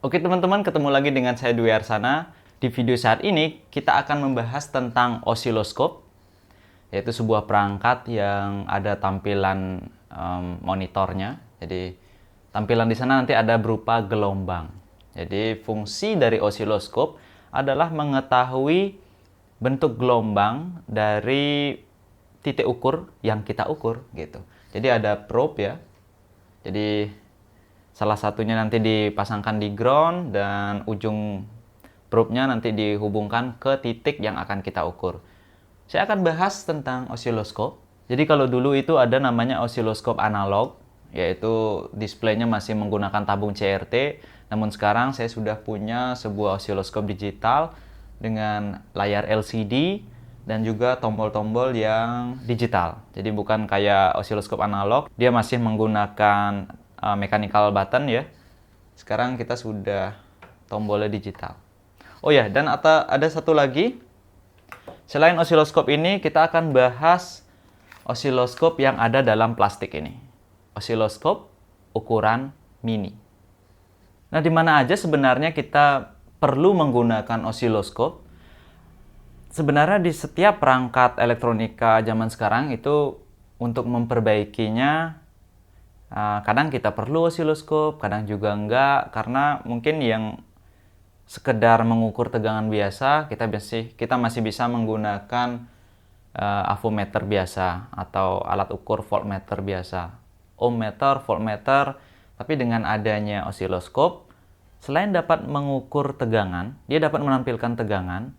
Oke teman-teman, ketemu lagi dengan saya Dwi Arsana. Di video saat ini kita akan membahas tentang osiloskop, yaitu sebuah perangkat yang ada tampilan monitornya. Jadi tampilan di sana nanti ada berupa gelombang. Jadi fungsi dari osiloskop adalah mengetahui bentuk gelombang dari titik ukur yang kita ukur gitu. Jadi ada probe ya. Jadi salah satunya nanti dipasangkan di ground dan ujung probe-nya nanti dihubungkan ke titik yang akan kita ukur. Saya akan bahas tentang osiloskop. Jadi kalau dulu itu ada namanya osiloskop analog, yaitu displaynya masih menggunakan tabung CRT. Namun sekarang saya sudah punya sebuah osiloskop digital dengan layar LCD dan juga tombol-tombol yang digital. Jadi bukan kayak osiloskop analog, dia masih menggunakan mechanical button ya. Sekarang kita sudah tombolnya digital. Oh ya, dan ada satu lagi. Selain osiloskop ini, kita akan bahas osiloskop yang ada dalam plastik ini. Osiloskop ukuran mini. Nah, di mana aja sebenarnya kita perlu menggunakan osiloskop? Sebenarnya di setiap perangkat elektronika zaman sekarang itu untuk memperbaikinya kadang kita perlu osiloskop, kadang juga enggak, karena mungkin yang sekedar mengukur tegangan biasa, kita masih bisa menggunakan avometer biasa atau alat ukur voltmeter biasa, ohmmeter, voltmeter. Tapi dengan adanya osiloskop, selain dapat mengukur tegangan, dia dapat menampilkan tegangan,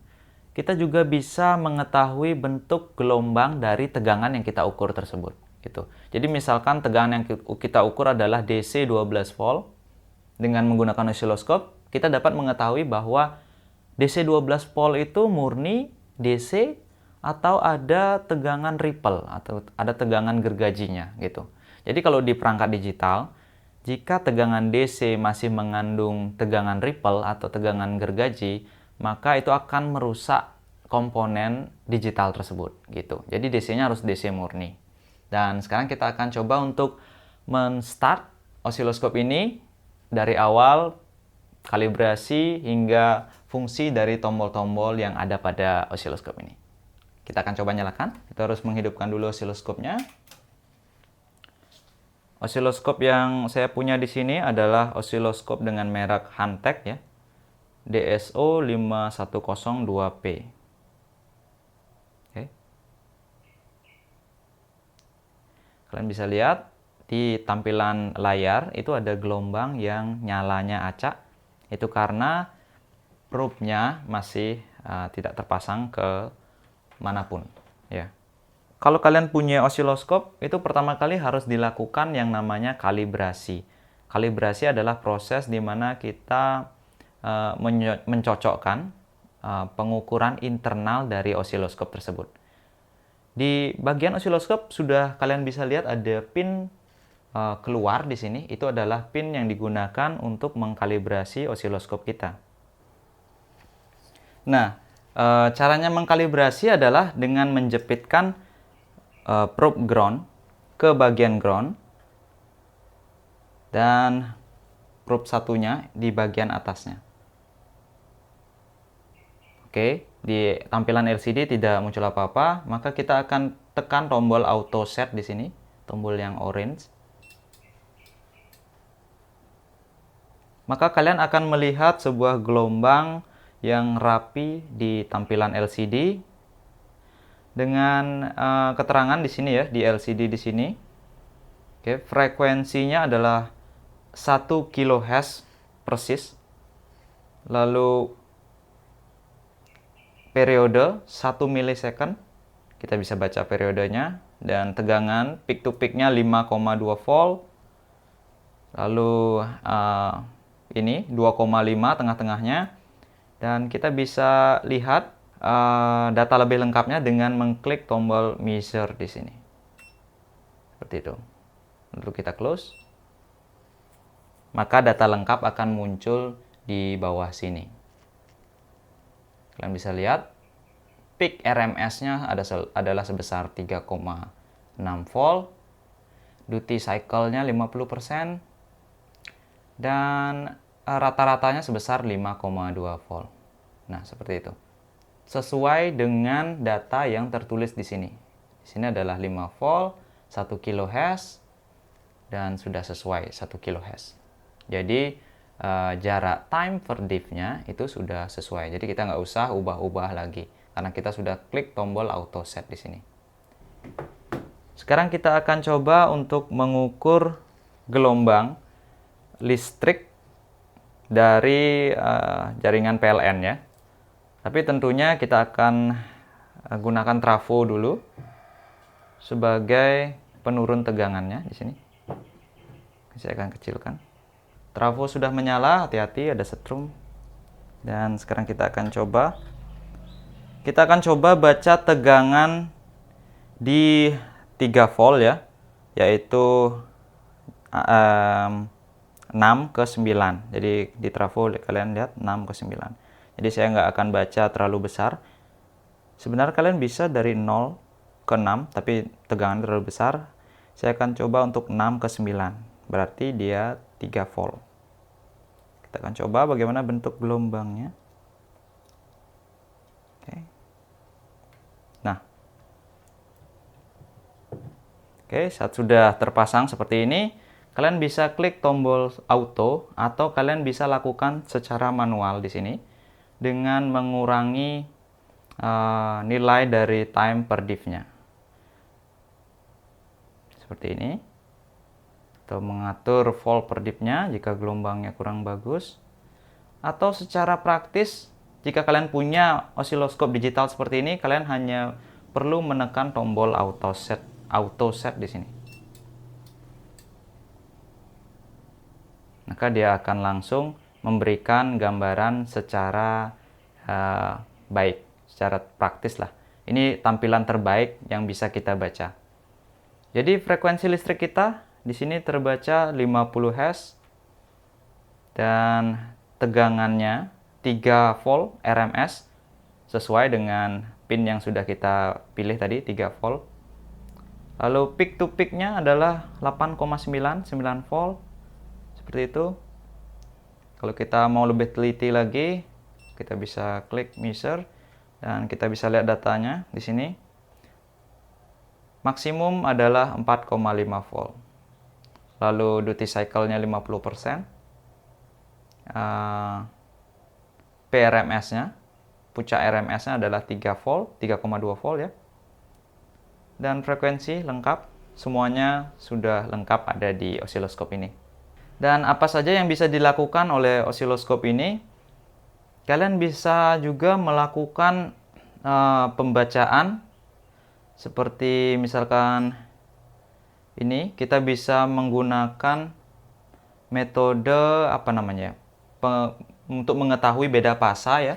kita juga bisa mengetahui bentuk gelombang dari tegangan yang kita ukur tersebut. Gitu. Jadi misalkan tegangan yang kita ukur adalah DC 12 volt, dengan menggunakan osiloskop kita dapat mengetahui bahwa DC 12 volt itu murni DC atau ada tegangan ripple atau ada tegangan gergajinya gitu. Jadi kalau di perangkat digital, jika tegangan DC masih mengandung tegangan ripple atau tegangan gergaji, maka itu akan merusak komponen digital tersebut gitu. Jadi DC-nya harus DC murni. Dan sekarang kita akan coba untuk men-start osiloskop ini dari awal, kalibrasi hingga fungsi dari tombol-tombol yang ada pada osiloskop ini. Kita akan coba nyalakan. Kita harus menghidupkan dulu osiloskopnya. Osiloskop yang saya punya di sini adalah osiloskop dengan merek Hantek ya. DSO 5102P. Kalian bisa lihat di tampilan layar itu ada gelombang yang nyalanya acak. Itu karena probe-nya masih tidak terpasang ke manapun. Ya. Kalau kalian punya osiloskop, itu pertama kali harus dilakukan yang namanya kalibrasi. Kalibrasi adalah proses di mana kita mencocokkan pengukuran internal dari osiloskop tersebut. Di bagian osiloskop sudah kalian bisa lihat ada pin keluar di sini. Itu adalah pin yang digunakan untuk mengkalibrasi osiloskop kita. Nah, caranya mengkalibrasi adalah dengan menjepitkan probe ground ke bagian ground dan probe satunya di bagian atasnya. Oke, di tampilan LCD tidak muncul apa-apa, maka kita akan tekan tombol auto set di sini, tombol yang orange. Maka kalian akan melihat sebuah gelombang yang rapi di tampilan LCD dengan keterangan di sini ya, di LCD di sini. Oke, frekuensinya adalah 1 kHz persis. Lalu periode 1 milisecond, kita bisa baca periodenya, dan tegangan peak to peak-nya 5,2 volt. Lalu ini 2,5 tengah-tengahnya, dan kita bisa lihat data lebih lengkapnya dengan mengklik tombol measure di sini. Seperti itu. Lalu kita close. Maka data lengkap akan muncul di bawah sini. Kalian bisa lihat peak RMS-nya adalah sebesar 3,6 volt, duty cycle-nya 50%, dan rata-ratanya sebesar 5,2 volt. Nah, seperti itu. Sesuai dengan data yang tertulis di sini. Di sini adalah 5 volt, 1 kHz, dan sudah sesuai 1 kHz. Jadi, jarak time per diff-nya itu sudah sesuai. Jadi, kita nggak usah ubah-ubah lagi. Karena kita sudah klik tombol auto set di sini. Sekarang kita akan coba untuk mengukur gelombang listrik dari jaringan PLN ya. Tapi tentunya kita akan gunakan trafo dulu sebagai penurun tegangannya di sini. Saya akan kecilkan. Trafo sudah menyala, hati-hati ada setrum. Dan sekarang kita akan coba. Kita akan coba baca tegangan di 3 volt ya, yaitu 6 ke 9. Jadi di trafo kalian lihat 6 ke 9. Jadi saya nggak akan baca terlalu besar. Sebenarnya kalian bisa dari 0 ke 6, tapi tegangan terlalu besar. Saya akan coba untuk 6 ke 9. Berarti dia 3 volt. Kita akan coba bagaimana bentuk gelombangnya. Oke. Nah. Oke, saat sudah terpasang seperti ini, kalian bisa klik tombol auto atau kalian bisa lakukan secara manual di sini dengan mengurangi nilai dari time per diff-nya. Seperti ini. Atau mengatur volt per diff-nya jika gelombangnya kurang bagus. Atau secara praktis, jika kalian punya osiloskop digital seperti ini, kalian hanya perlu menekan tombol auto set di sini. Maka dia akan langsung memberikan gambaran secara baik, secara praktis lah. Ini tampilan terbaik yang bisa kita baca. Jadi frekuensi listrik kita di sini terbaca 50 Hz dan tegangannya 3 volt RMS sesuai dengan pin yang sudah kita pilih tadi 3 volt. Lalu peak to peak-nya adalah 8,99 volt. Seperti itu. Kalau kita mau lebih teliti lagi, kita bisa klik measure dan kita bisa lihat datanya di sini. Maksimum adalah 4,5 volt. Lalu duty cycle-nya 50%. PRMS-nya, puncak RMS-nya adalah 3 volt, 3,2 volt ya. Dan frekuensi lengkap, semuanya sudah lengkap ada di osiloskop ini. Dan apa saja yang bisa dilakukan oleh osiloskop ini? Kalian bisa juga melakukan pembacaan seperti misalkan ini kita bisa menggunakan metode untuk mengetahui beda fasa ya.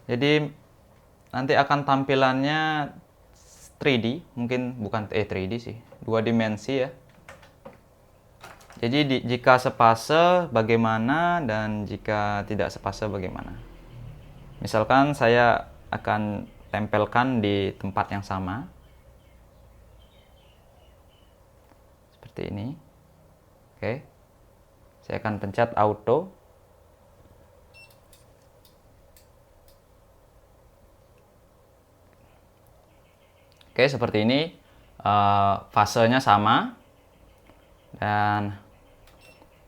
Jadi nanti akan tampilannya 3D, mungkin bukan 3D sih, 2 dimensi ya. Jadi jika sepase bagaimana dan jika tidak sepase bagaimana. Misalkan saya akan tempelkan di tempat yang sama. Seperti ini. Oke. Saya akan pencet auto. Oke, seperti ini. Fasenya sama. Dan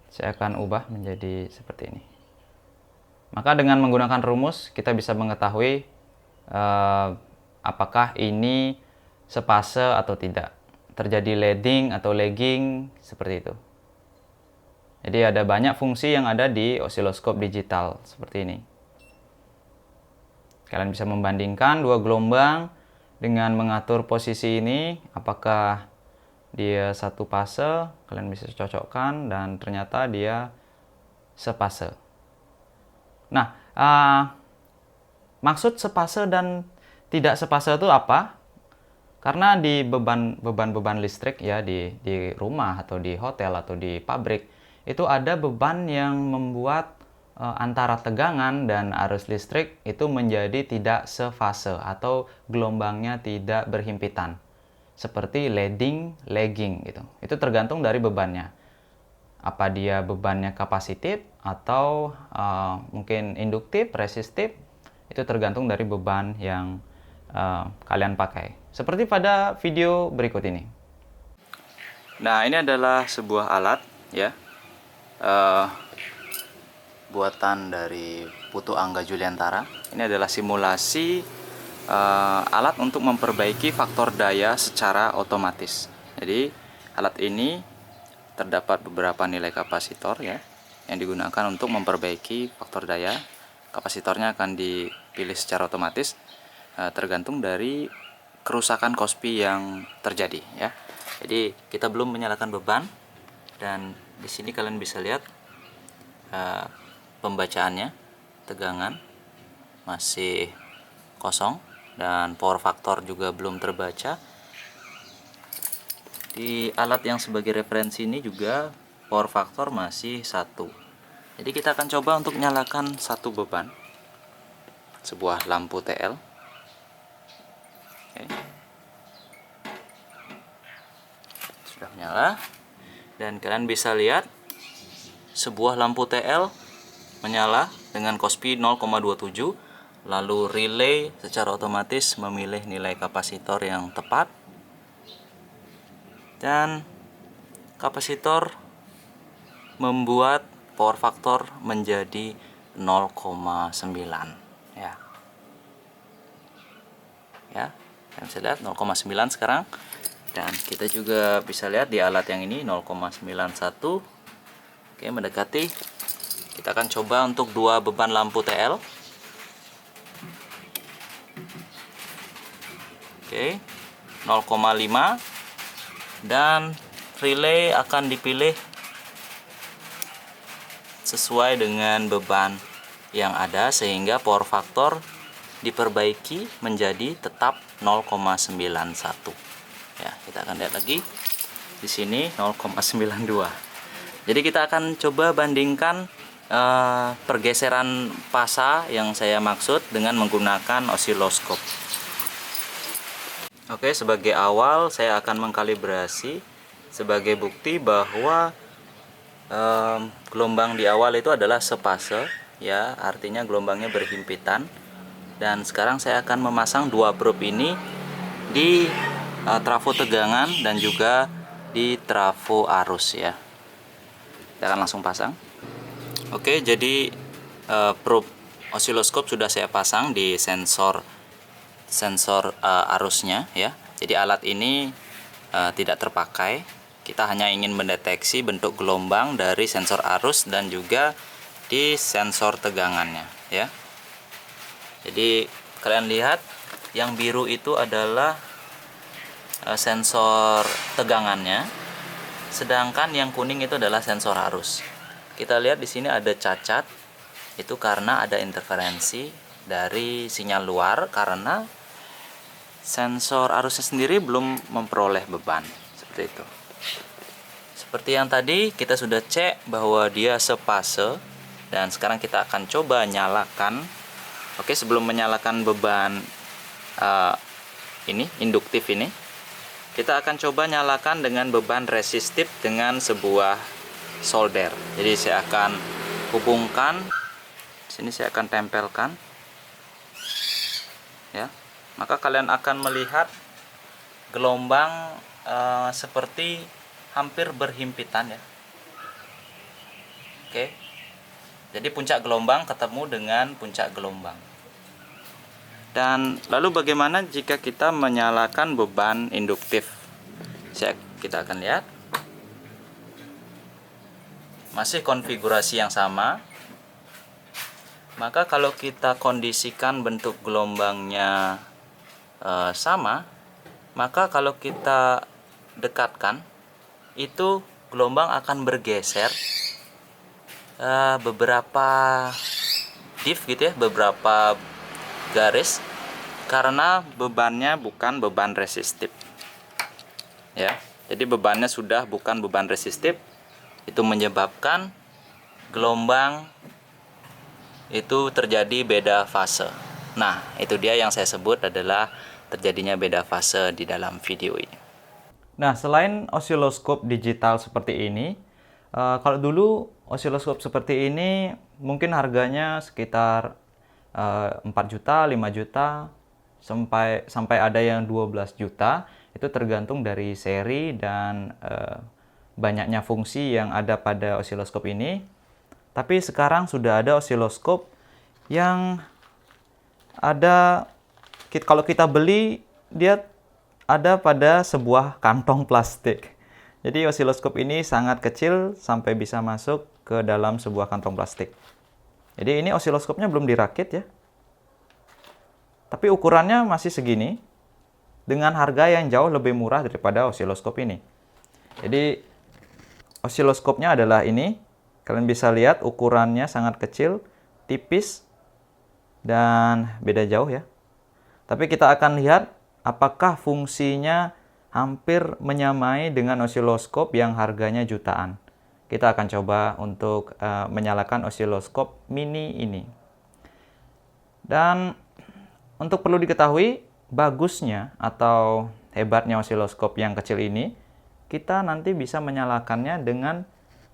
saya akan ubah menjadi seperti ini. Maka dengan menggunakan rumus kita bisa mengetahui apakah ini sepase atau tidak. Terjadi leading atau lagging seperti itu. Jadi ada banyak fungsi yang ada di osiloskop digital seperti ini. Kalian bisa membandingkan dua gelombang dengan mengatur posisi ini, apakah dia satu fase, kalian bisa cocokkan dan ternyata dia sepase. Nah, maksud sepase dan tidak sepase itu apa? Karena di beban listrik ya di rumah atau di hotel atau di pabrik itu ada beban yang membuat antara tegangan dan arus listrik itu menjadi tidak sefase atau gelombangnya tidak berhimpitan. Seperti leading, lagging gitu. Itu tergantung dari bebannya. Apa dia bebannya kapasitif atau mungkin induktif, resistif, itu tergantung dari beban yang kalian pakai. Seperti pada video berikut ini. Nah, ini adalah sebuah alat ya, buatan dari Putu Angga Juliantara. Ini adalah simulasi alat untuk memperbaiki faktor daya secara otomatis. Jadi alat ini terdapat beberapa nilai kapasitor ya yang digunakan untuk memperbaiki faktor daya. Kapasitornya akan dipilih secara otomatis tergantung dari kerusakan kospi yang terjadi ya. Jadi kita belum menyalakan beban, dan di sini kalian bisa lihat pembacaannya, tegangan masih kosong dan power factor juga belum terbaca. Di alat yang sebagai referensi ini juga power factor masih 1. Jadi kita akan coba untuk nyalakan satu beban, sebuah lampu TL. Oke. Sudah menyala, dan kalian bisa lihat sebuah lampu TL menyala dengan kospi 0,27. Lalu relay secara otomatis memilih nilai kapasitor yang tepat, dan kapasitor membuat power factor menjadi 0,9 ya. Ya, kalian bisa lihat 0,9 sekarang, dan kita juga bisa lihat di alat yang ini 0,91. Oke, mendekati. Kita akan coba untuk 2 beban lampu TL. Oke, 0,5, dan relay akan dipilih sesuai dengan beban yang ada sehingga power factor diperbaiki menjadi tetap 0,91. Ya, kita akan lihat lagi di sini 0,92. Jadi kita akan coba bandingkan pergeseran pasa yang saya maksud dengan menggunakan osiloskop. Oke, sebagai awal saya akan mengkalibrasi sebagai bukti bahwa gelombang di awal itu adalah sepase ya, artinya gelombangnya berhimpitan. Dan sekarang saya akan memasang 2 probe ini di trafo tegangan dan juga di trafo arus ya. Kita akan langsung pasang. Oke, jadi probe osiloskop sudah saya pasang di sensor arusnya ya. Jadi alat ini tidak terpakai. Kita hanya ingin mendeteksi bentuk gelombang dari sensor arus dan juga di sensor tegangannya ya. Jadi kalian lihat yang biru itu adalah sensor tegangannya, sedangkan yang kuning itu adalah sensor arus. Kita lihat di sini ada cacat, itu karena ada interferensi dari sinyal luar karena sensor arusnya sendiri belum memperoleh beban, seperti itu. Seperti yang tadi kita sudah cek bahwa dia sepase, dan sekarang kita akan coba nyalakan. Oke, sebelum menyalakan beban ini induktif ini, kita akan coba nyalakan dengan beban resistif dengan sebuah solder. Jadi saya akan hubungkan, sini saya akan tempelkan ya. Maka kalian akan melihat gelombang seperti hampir berhimpitan ya. Oke. Jadi puncak gelombang ketemu dengan puncak gelombang. Dan lalu bagaimana jika kita menyalakan beban induktif? Kita akan lihat. Masih konfigurasi yang sama. Maka kalau kita kondisikan bentuk gelombangnya sama, maka kalau kita dekatkan itu gelombang akan bergeser beberapa div gitu ya, beberapa garis, karena bebannya bukan beban resistif ya. Jadi bebannya sudah bukan beban resistif, itu menyebabkan gelombang itu terjadi beda fase. Nah, itu dia yang saya sebut adalah terjadinya beda fase di dalam video ini. Nah, selain osiloskop digital seperti ini, Kalau dulu osiloskop seperti ini mungkin harganya sekitar 4 juta, 5 juta, sampai ada yang 12 juta. Itu tergantung dari seri dan banyaknya fungsi yang ada pada osiloskop ini. Tapi sekarang sudah ada osiloskop yang ada, kalau kita beli, dia ada pada sebuah kantong plastik. Jadi osiloskop ini sangat kecil sampai bisa masuk ke dalam sebuah kantong plastik. Jadi ini osiloskopnya belum dirakit ya. Tapi ukurannya masih segini dengan harga yang jauh lebih murah daripada osiloskop ini. Jadi osiloskopnya adalah ini. Kalian bisa lihat ukurannya sangat kecil, tipis, dan beda jauh ya. Tapi kita akan lihat apakah fungsinya hampir menyamai dengan osiloskop yang harganya jutaan. Kita akan coba untuk menyalakan osiloskop mini ini. Dan untuk perlu diketahui, bagusnya atau hebatnya osiloskop yang kecil ini, kita nanti bisa menyalakannya dengan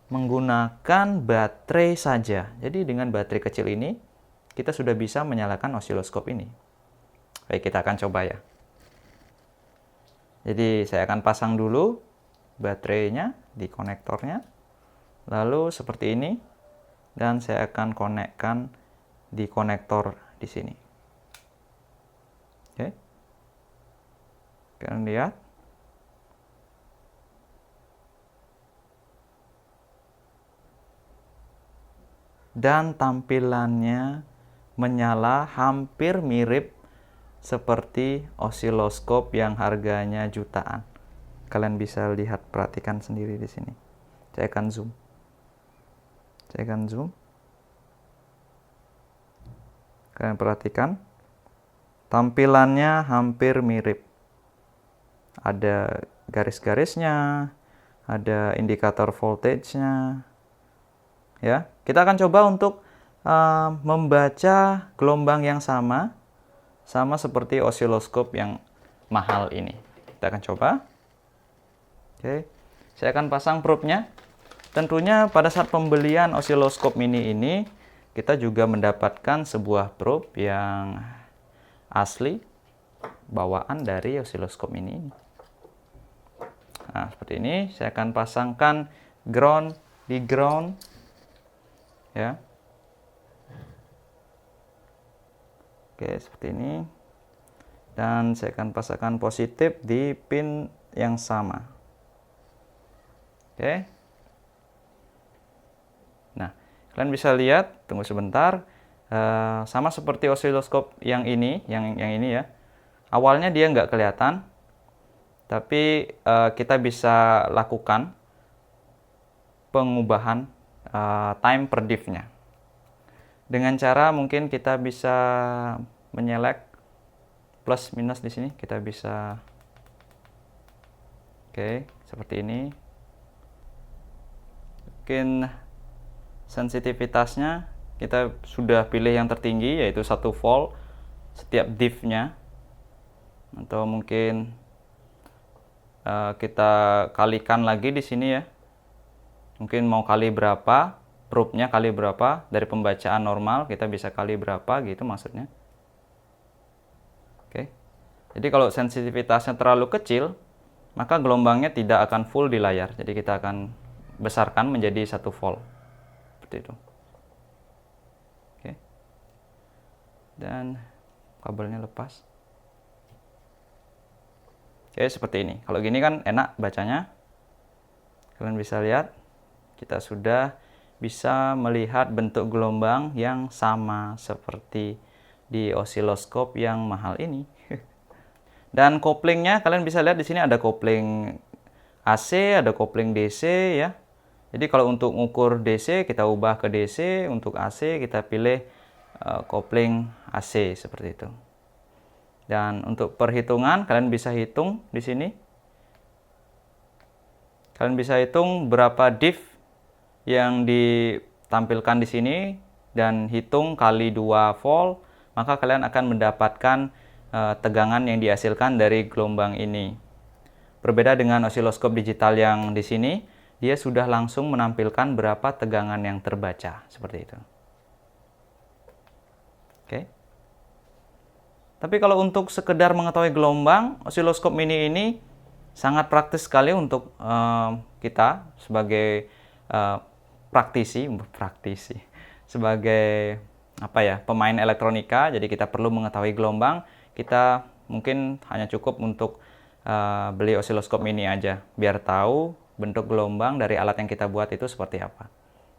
menggunakan baterai saja. Jadi dengan baterai kecil ini, kita sudah bisa menyalakan osiloskop ini. Baik, kita akan coba ya. Jadi saya akan pasang dulu baterainya di konektornya. Lalu seperti ini. Dan saya akan konekkan di konektor di sini. Oke. Kalian lihat. Dan tampilannya menyala hampir mirip seperti osiloskop yang harganya jutaan. Kalian bisa lihat, perhatikan sendiri di sini. Saya akan zoom. Kalian perhatikan, tampilannya hampir mirip. Ada garis-garisnya, ada indikator voltage-nya. Ya, kita akan coba untuk membaca gelombang yang sama seperti osiloskop yang mahal ini. Kita akan coba. Oke, saya akan pasang probe-nya. Tentunya pada saat pembelian osiloskop mini ini, kita juga mendapatkan sebuah probe yang asli, bawaan dari osiloskop mini. Nah, seperti ini. Saya akan pasangkan ground di ground. Ya. Oke, seperti ini. Dan saya akan pasangkan positif di pin yang sama. Oke. Nah, kalian bisa lihat, tunggu sebentar. Sama seperti osiloskop yang ini, yang ini ya. Awalnya dia nggak kelihatan, tapi kita bisa lakukan pengubahan time per diff-nya. Dengan cara mungkin kita bisa menyelect plus minus di sini, kita bisa seperti ini. Mungkin sensitivitasnya kita sudah pilih yang tertinggi, yaitu 1 volt setiap diff-nya. Atau mungkin kita kalikan lagi di sini ya. Mungkin mau kali berapa, probe-nya kali berapa, dari pembacaan normal kita bisa kali berapa gitu maksudnya. Oke. Jadi kalau sensitivitasnya terlalu kecil, maka gelombangnya tidak akan full di layar. Jadi kita akan besarkan menjadi 1 volt. Seperti itu. Oke. Dan kabelnya lepas. Oke, seperti ini. Kalau gini kan enak bacanya. Kalian bisa lihat. Kita sudah bisa melihat bentuk gelombang yang sama seperti di osiloskop yang mahal ini. Dan koplingnya kalian bisa lihat di sini ada kopling AC, ada kopling DC ya. Jadi kalau untuk mengukur DC kita ubah ke DC, untuk AC kita pilih kopling AC seperti itu. Dan untuk perhitungan kalian bisa hitung di sini. Kalian bisa hitung berapa diff yang ditampilkan di sini dan hitung kali 2 volt, maka kalian akan mendapatkan tegangan yang dihasilkan dari gelombang ini. Berbeda dengan osiloskop digital yang di sini, dia sudah langsung menampilkan berapa tegangan yang terbaca, seperti itu. Oke. Tapi kalau untuk sekedar mengetahui gelombang, osiloskop mini ini sangat praktis sekali untuk kita sebagai praktisi, sebagai pemain elektronika. Jadi kita perlu mengetahui gelombang. Kita mungkin hanya cukup untuk beli osiloskop mini aja, biar tahu bentuk gelombang dari alat yang kita buat itu seperti apa.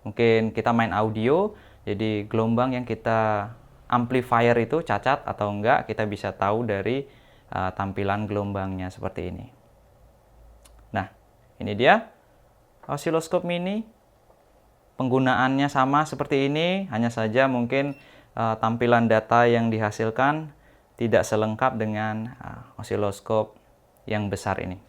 Mungkin kita main audio, jadi gelombang yang kita amplifier itu cacat atau enggak, kita bisa tahu dari tampilan gelombangnya seperti ini. Nah, ini dia osiloskop mini. Penggunaannya sama seperti ini, hanya saja mungkin tampilan data yang dihasilkan tidak selengkap dengan osiloskop yang besar ini.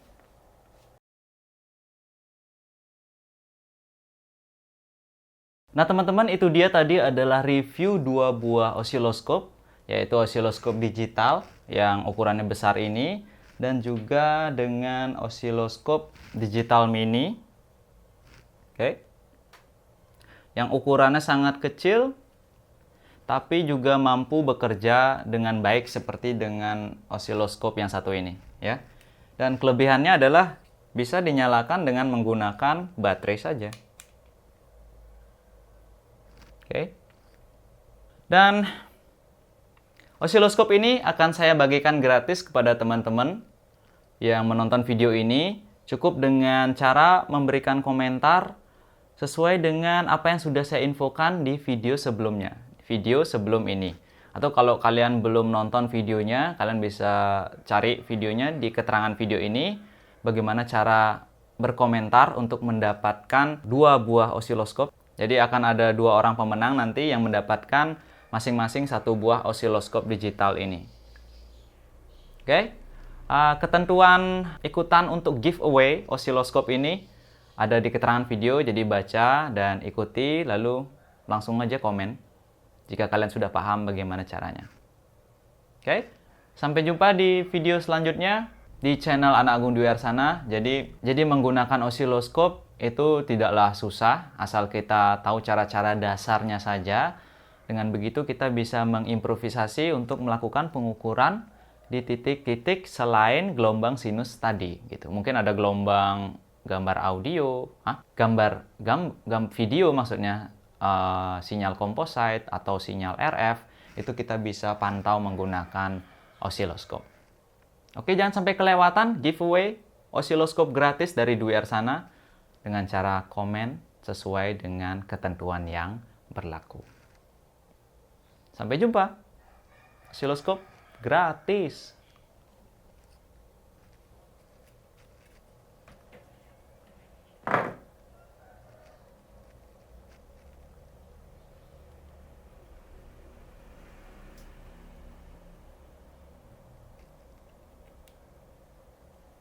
Nah teman-teman, itu dia tadi adalah review 2 buah osiloskop, yaitu osiloskop digital yang ukurannya besar ini, dan juga dengan osiloskop digital mini. Oke. Yang ukurannya sangat kecil, tapi juga mampu bekerja dengan baik seperti dengan osiloskop yang satu ini, ya. Dan kelebihannya adalah bisa dinyalakan dengan menggunakan baterai saja. Oke. Dan osiloskop ini akan saya bagikan gratis kepada teman-teman yang menonton video ini. Cukup dengan cara memberikan komentar sesuai dengan apa yang sudah saya infokan di video sebelumnya, video sebelum ini. Atau kalau kalian belum nonton videonya, kalian bisa cari videonya di keterangan video ini, bagaimana cara berkomentar untuk mendapatkan 2 buah osiloskop. Jadi akan ada 2 orang pemenang nanti yang mendapatkan masing-masing 1 buah osiloskop digital ini. Oke. Ketentuan ikutan untuk giveaway osiloskop ini ada di keterangan video, jadi baca dan ikuti, lalu langsung aja komen jika kalian sudah paham bagaimana caranya. Oke, sampai jumpa di video selanjutnya di channel Anak Agung Dwi Arsana. Jadi menggunakan osiloskop itu tidaklah susah, asal kita tahu cara-cara dasarnya saja. Dengan begitu kita bisa mengimprovisasi untuk melakukan pengukuran di titik-titik selain gelombang sinus tadi gitu. Mungkin ada gelombang gambar audio, video maksudnya, sinyal composite atau sinyal RF, itu kita bisa pantau menggunakan osiloskop. Oke, jangan sampai kelewatan giveaway osiloskop gratis dari Dwi Arsana dengan cara komen sesuai dengan ketentuan yang berlaku. Sampai jumpa. Osiloskop gratis.